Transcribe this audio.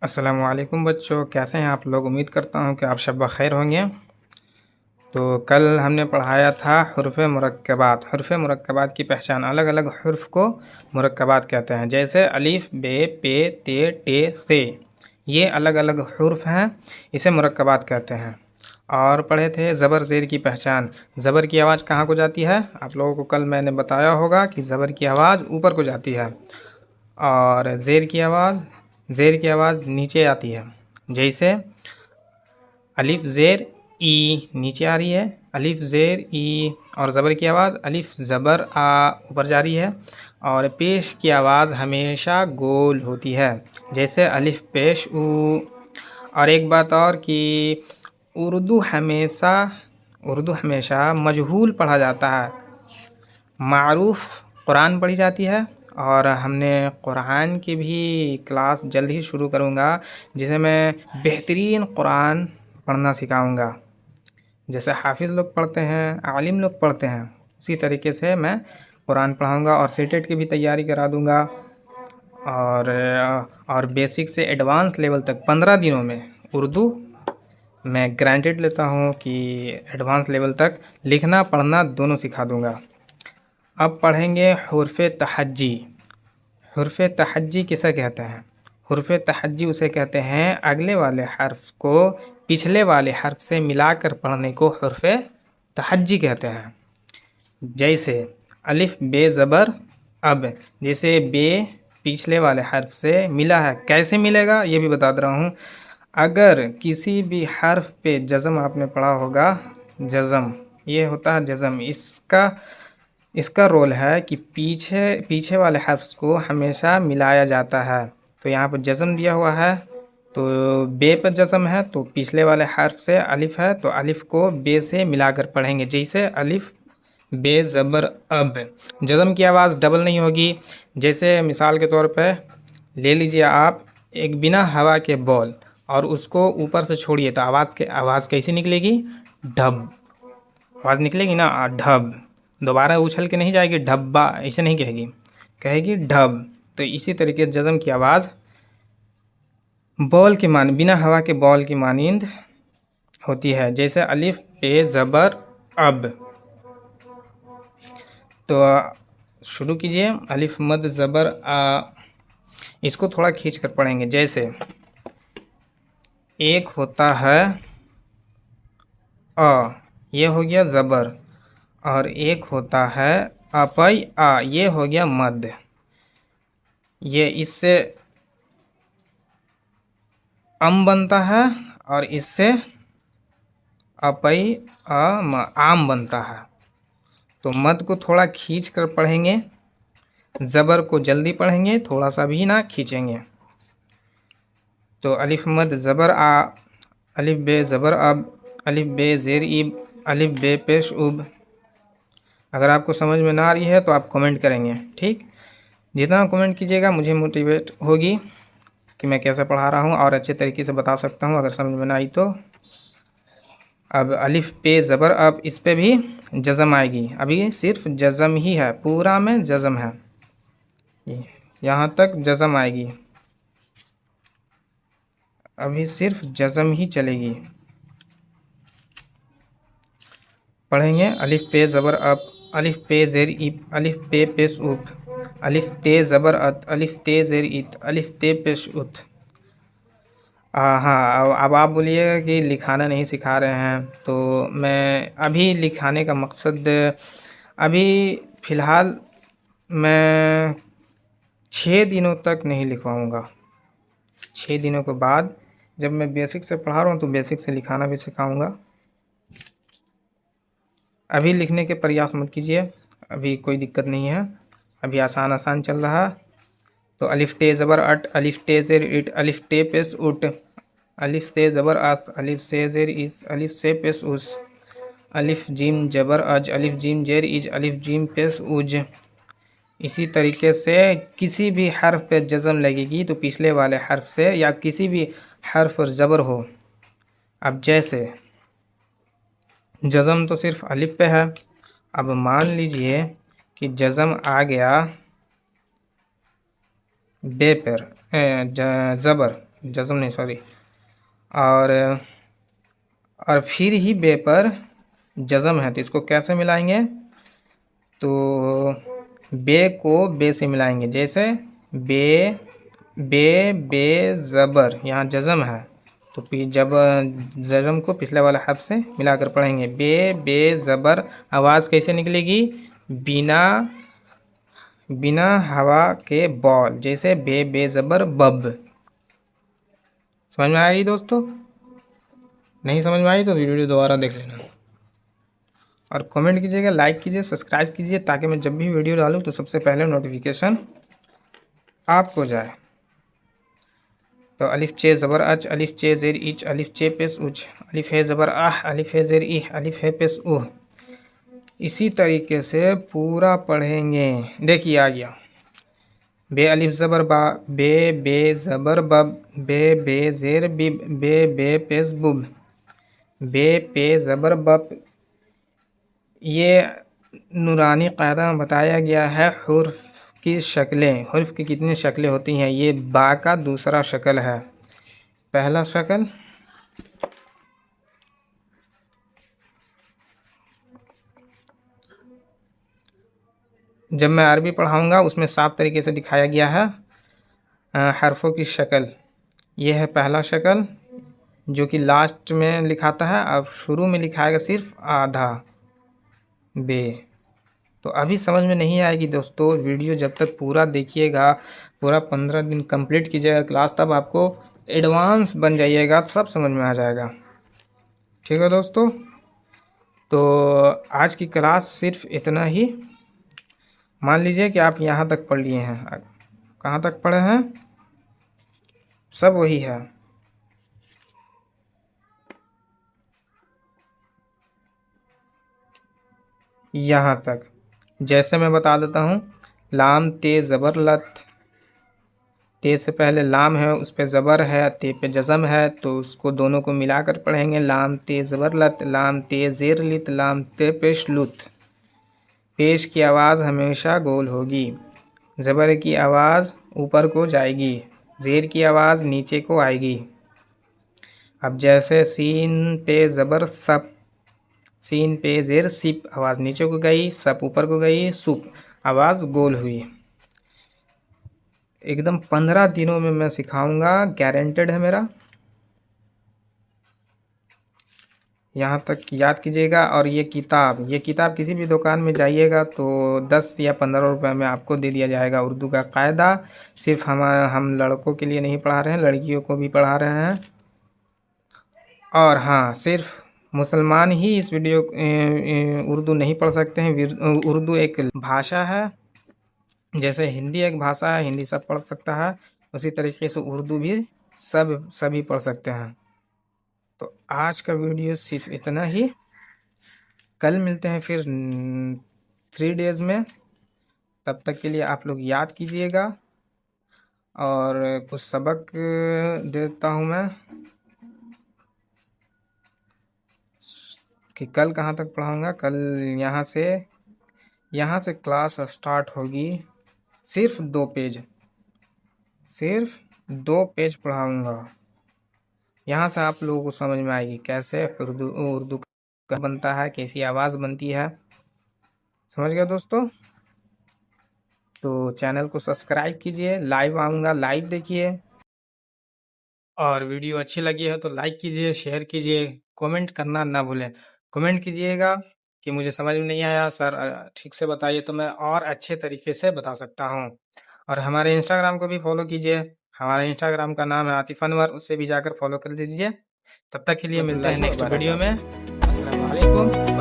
अस्सलामुअलैकुम बच्चों, कैसे हैं आप लोग। उम्मीद करता हूं कि आप सब बखैर होंगे। तो कल हमने पढ़ाया था हुर्फ़ मुरक्कबात। हुर्फ़ मुरक्कबात की पहचान, अलग अलग हुर्फ़ को मुरक्कबात कहते हैं। जैसे अलिफ, बे, पे, ते, टे, से, ये अलग अलग हुर्फ़ हैं, इसे मुरक्कबात कहते हैं। और पढ़े थे ज़बर ज़ेर की पहचान। ज़बर की आवाज़ कहाँ को जाती है, आप लोगों को कल मैंने बताया होगा कि ज़बर की आवाज़ ऊपर को जाती है और ज़ेर की आवाज़ नीचे आती है। जैसे अलिफ ज़ेर ई नीचे आ रही है, अलिफ ज़ेर ई, और ज़बर की आवाज़ अलिफ ज़बर आ ऊपर जा रही है। और पेश की आवाज़ हमेशा गोल होती है, जैसे अलिफ पेश ऊ। और एक बात और कि उर्दू हमेशा मजहूल पढ़ा जाता है, मारूफ कुरान पढ़ी जाती है। और हमने कुरान की भी क्लास जल्द ही शुरू करूँगा, जिसे मैं बेहतरीन कुरान पढ़ना सिखाऊँगा। जैसे हाफिज़ लोग पढ़ते हैं, आलिम लोग पढ़ते हैं, उसी तरीके से मैं कुरान पढ़ाऊँगा और सीटेट की भी तैयारी करा दूँगा। और बेसिक से एडवांस लेवल तक 15 दिनों में उर्दू मैं ग्रांटेड लेता हूँ कि एडवांस लेवल तक लिखना पढ़ना दोनों सिखा दूँगा। अब पढ़ेंगे हुर्फ़ तहज्जी। हुर्फ़ तहज्जी किसे कहते हैं? हुर्फ़ तहज्जी उसे कहते हैं अगले वाले हर्फ को पिछले वाले हर्फ से मिलाकर पढ़ने को हुर्फ़ तहज्जी कहते हैं। जैसे अलिफ बे ज़बर अब, जैसे बे पिछले वाले हर्फ से मिला है, कैसे मिलेगा ये भी बता दे रहा हूँ। अगर किसी भी हर्फ पे जज़म आपने पढ़ा होगा, जज़म ये होता है जज़म, इसका रोल है कि पीछे वाले हर्फ को हमेशा मिलाया जाता है। तो यहाँ पर जज़म दिया हुआ है, तो बे पर जज़म है, तो पिछले वाले हर्फ से अलिफ है, तो अलिफ को बे से मिलाकर पढ़ेंगे। जैसे अलिफ बे ज़बर अब, जज़म की आवाज़ डबल नहीं होगी। जैसे मिसाल के तौर पे ले लीजिए आप एक बिना हवा के बॉल और उसको ऊपर से छोड़िए, तो आवाज़ कैसी निकलेगी? ढब आवाज़ निकलेगी ना, ढब। दोबारा उछल के नहीं जाएगी ढब्बा, ऐसे नहीं कहेगी, कहेगी ढब। तो इसी तरीके से जज़म की आवाज़ बॉल के मान, बिना हवा के बॉल की मानिंद होती है। जैसे अलिफ पे ज़बर अब, तो शुरू कीजिए अलिफ मद ज़बर आ, इसको थोड़ा खींच कर पढ़ेंगे। जैसे एक होता है अ, ये हो गया ज़बर, और एक होता है अपई आ, ये हो गया मद। ये इससे अम बनता है और इससे अपई आम बनता है। तो मद को थोड़ा खींच कर पढ़ेंगे, ज़बर को जल्दी पढ़ेंगे, थोड़ा सा भी ना खींचेंगे। तो अलिफ मद ज़बर आ, अलिफ बे ज़बर अब, अलिफ बे ज़ेर इब, अलिफ बे पेश उब। अगर आपको समझ में ना आ रही है तो आप कमेंट करेंगे, ठीक। जितना कमेंट कीजिएगा मुझे मोटिवेट होगी कि मैं कैसे पढ़ा रहा हूँ और अच्छे तरीके से बता सकता हूँ, अगर समझ में ना आई तो। अब अलिफ पे ज़बर अब, इस पे भी जज़म आएगी। अभी सिर्फ जज़म ही है, पूरा में जज़म है, यहाँ तक जज़म आएगी, अभी सिर्फ जज़म ही चलेगी। पढ़ेंगे अलिफ पे ज़बर अब, अलिफ पे ज़ेर इब, अलिफ पे पेश उब, अलिफ ते ज़बर अत, अलिफ ते ज़ेर इत, अलिफ ते पेश उत। हाँ, अब आप बोलिएगा कि लिखाना नहीं सिखा रहे हैं, तो मैं अभी लिखाने का मकसद, अभी फ़िलहाल मैं 6 दिनों तक नहीं लिखवाऊँगा। 6 दिनों के बाद जब मैं बेसिक से पढ़ा रहा हूँ तो बेसिक से लिखाना भी सिखाऊँगा। अभी लिखने के प्रयास मत कीजिए, अभी कोई दिक्कत नहीं है, अभी आसान चल रहा है। तो अलिफ टे ज़बर अट, अलिफ टे ज़ेर इट, अलिफ टे पेश उट, अलिफ से ज़बर अस, अलिफ से ज़ेर इस, अलिफ से पेश उस, अलिफ जीम जबर अज, अलिफ जीम जेर इज, अलिफ जीम पेश उज। इसी तरीके से किसी भी हर्फ पे जज़म लगेगी तो पिछले वाले हर्फ से, या किसी भी हर्फ पर ज़बर हो। अब जैसे जज़म तो सिर्फ अलिफ पे है, अब मान लीजिए कि जज़म आ गया बे पर, ज़बर, जज़म नहीं, सॉरी, और फिर ही बे पर जज़म है, तो इसको कैसे मिलाएंगे? तो बे को बे से मिलाएंगे, जैसे बे बे बे ज़बर, यहाँ जज़म है तो जब जज़म को पिछले वाला हर्फ से मिलाकर पढ़ेंगे। बे बे ज़बर, आवाज़ कैसे निकलेगी? बिना बिना हवा के बॉल, जैसे बे बे ज़बर बब। समझ में आई दोस्तों? नहीं समझ में आई तो वीडियो दोबारा देख लेना और कमेंट कीजिएगा, लाइक कीजिए, सब्सक्राइब कीजिए, ताकि मैं जब भी वीडियो डालूँ तो सबसे पहले नोटिफिकेशन आपको जाए। तो अलिफ चे ज़बर अच, अलिफ चे ज़ेर इच, अलिफ चे पेश उच, अलिफ है ज़बर आह, अलिफ है ज़ेर इह, अलिफ है पेश उह। इसी तरीके से पूरा पढ़ेंगे। देखिए आ गया, बे अलिफ ज़बर बा, बे बे ज़बर बब, बे बे ज़ेर बिब, बे बे पेश बुब, बे पे ज़बर बप। ये नूरानी क़ायदा में बताया गया है हुर्फ की शक्लें, हुर्फ की कितनी शक्लें होती हैं। ये बा का दूसरा शक्ल है। पहला शक्ल जब मैं अरबी पढ़ाऊँगा उसमें साफ तरीके से दिखाया गया है हरफों की शक्ल। ये है पहला शक्ल जो कि लास्ट में लिखाता है, अब शुरू में लिखाएगा सिर्फ आधा बे। तो अभी समझ में नहीं आएगी दोस्तों, वीडियो जब तक पूरा देखिएगा, पूरा 15 दिन कंप्लीट कीजिएगा क्लास, तब आपको एडवांस बन जाइएगा, सब समझ में आ जाएगा। ठीक है दोस्तों, तो आज की क्लास सिर्फ इतना ही। मान लीजिए कि आप यहाँ तक पढ़ लिए हैं, कहाँ तक पढ़े हैं? सब वही है। यहाँ तक जैसे मैं बता देता हूँ, लाम ते ज़बर लत, ते से पहले लाम है, उस पे ज़बर है, ते पे जज़म है, तो उसको दोनों को मिलाकर पढ़ेंगे। लाम ते ज़बर लत, लाम ते ज़ेर लित, लाम ते पेश लुत। पेश की आवाज़ हमेशा गोल होगी, ज़बर की आवाज़ ऊपर को जाएगी, ज़ेर की आवाज़ नीचे को आएगी। अब जैसे सीन पे ज़बर सप, सीन पे ज़ेर सिप, आवाज़ नीचे को गई, सप ऊपर को गई, सुप आवाज़ गोल हुई। एकदम 15 दिनों में मैं सिखाऊंगा, गारंटेड है मेरा। यहाँ तक याद कीजिएगा। और ये किताब किसी भी दुकान में जाइएगा तो 10 या 15 रुपये में आपको दे दिया जाएगा। उर्दू का कायदा सिर्फ हम लड़कों के लिए नहीं पढ़ा रहे हैं, लड़कियों को भी पढ़ा रहे हैं। और हाँ, सिर्फ मुसलमान ही इस वीडियो उर्दू नहीं पढ़ सकते हैं। उर्दू एक भाषा है, जैसे हिंदी एक भाषा है, हिंदी सब पढ़ सकता है, उसी तरीके से उर्दू भी सभी पढ़ सकते हैं। तो आज का वीडियो सिर्फ इतना ही। कल मिलते हैं फिर 3 डेज़ में। तब तक के लिए आप लोग याद कीजिएगा। और कुछ सबक देता हूँ मैं कि कल कहाँ तक पढ़ाऊँगा। कल यहाँ से क्लास स्टार्ट होगी। सिर्फ 2 पेज पढ़ाऊँगा। यहाँ से आप लोगों को समझ में आएगी कैसे उर्दू का बनता है, कैसी आवाज़ बनती है। समझ गया दोस्तों? तो चैनल को सब्सक्राइब कीजिए, लाइव आऊँगा, लाइव देखिए। और वीडियो अच्छी लगी है तो लाइक कीजिए, शेयर कीजिए, कमेंट करना ना भूलें। कमेंट कीजिएगा कि मुझे समझ में नहीं आया सर, ठीक से बताइए तो मैं और अच्छे तरीके से बता सकता हूँ। और हमारे इंस्टाग्राम को भी फॉलो कीजिए। हमारे इंस्टाग्राम का नाम है आतिफ अनवर, उससे भी जाकर फॉलो कर लीजिए। तब तक के लिए मिलते हैं नेक्स्ट वीडियो में। अस्सलाम वालेकुम।